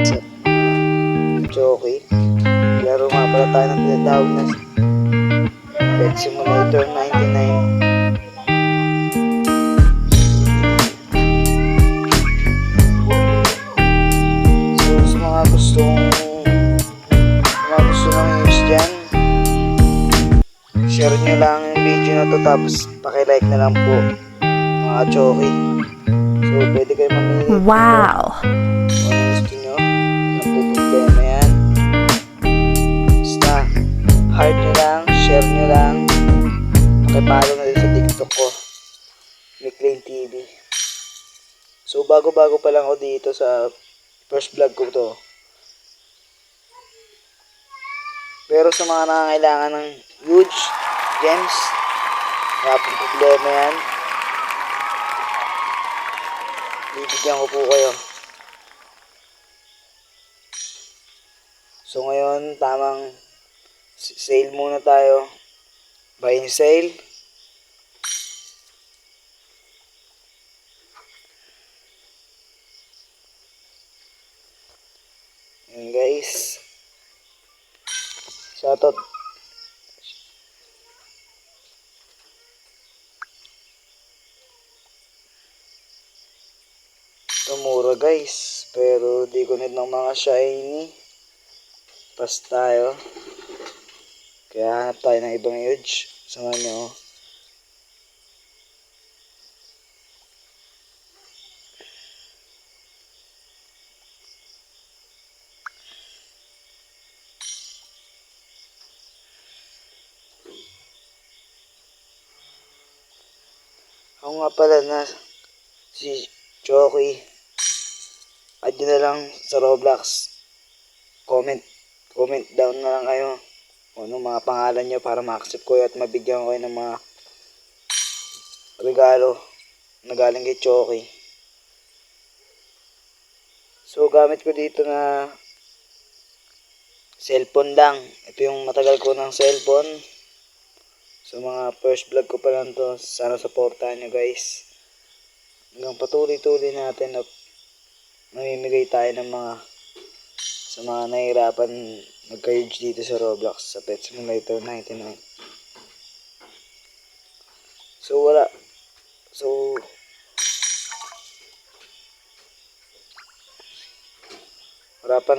Sa Choki. Laro nga pala tayo ng tinatawag na Pet Simulator 99. So sa mga gusto ng news dyan, share nyo lang yung video na to, tapos pakilike na lang po mga Choki. So pwede kayo mamili. Wow! Kung ano gusto nyo, walang po problema yan. Basta heart nyo lang, share nyo lang, pakipalo na din sa TikTok ko, Miklain TV. So bago-bago pa lang ako dito sa first vlog ko to. Pero sa mga nangangailangan ng huge gems, wala pong problema yan. Bibigyan ko po kayo. So ngayon, tamang sale muna tayo. Buying sale. Ayan guys. Shoutout. Ito mura guys. Pero di ko need ng mga shiny. Pas tayo. Kaya hanap tayo ng ibang huge. Samahan nyo. Ako nga pala na si Choki. Add nyo na lang sa Roblox. Comment down na lang kayo kung anong mga pangalan nyo para ma-accept ko at mabigyan ko kayo ng mga regalo na galing kay Choki. So gamit ko dito na cellphone lang. Ito yung matagal ko ng cellphone. So mga first vlog ko pa lang to. Sana supportahan nyo guys. Hanggang patuloy-tuloy natin na mamimigay tayo ng mga sa mga nahihirapan magka-huge dito sa Roblox sa Pet Simulator 99. So wala pa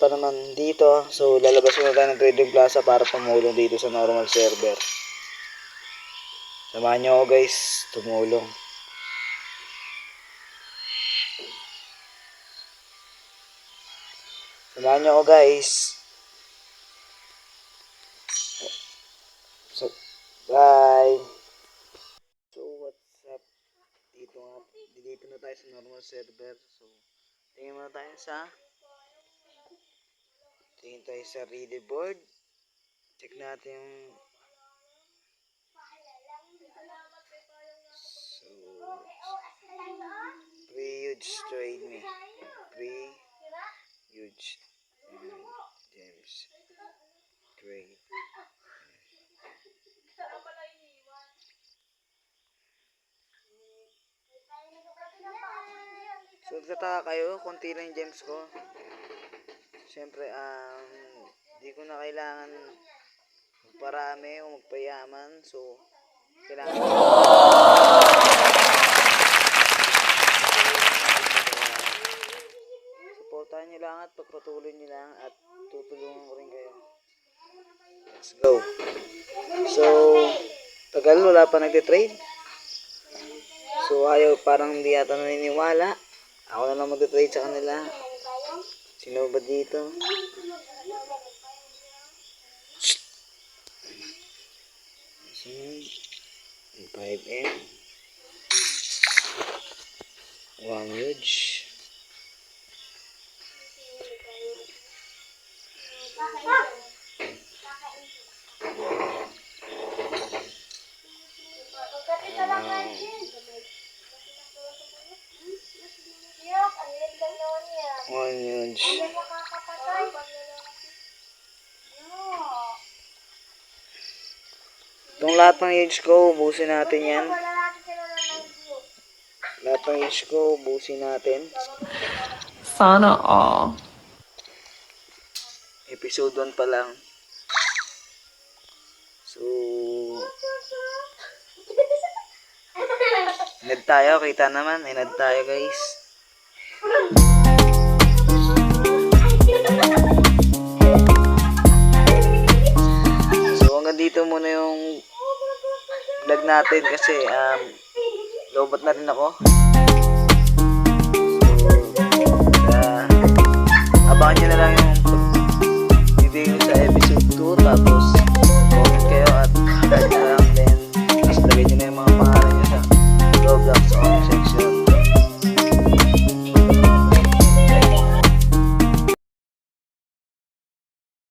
naman dito. So lalabas muna tayo ng Trading Plaza para tumulong dito sa normal server. Samahan nyo ako guys, tumulong. Samahan nyo ako guys. So, bye. So what's up? Dito na tayo sa normal server. So tingin tayo sa reader board. Check natin yung pre-huge trade me. Pre-huge gems trade. So nagtataka kayo, konti lang yung gems ko. Siyempre, di ko na kailangan magparami o magpayaman. So, kailangan supportahan nyo lang at pagpatuloy nyo lang at tutulungan ko rin kayo. Let's go. So, tagal wala pa nagtitrade. So, parang hindi yata naniniwala. Ako na lang magtitrade sa kanila. Sino ba dito? 5M. One huge. One huge. Itong lahat ng huge ko, ubusin natin yan. Lahat page ko, ubusin natin. Sana all. Episode 1 pa lang. So, inad tayo, kita naman. Inad tayo guys. So, hanggang dito muna yung vlog natin kasi lobat na rin ako. So, abangan nyo na lang yung video sa episode 2 tapos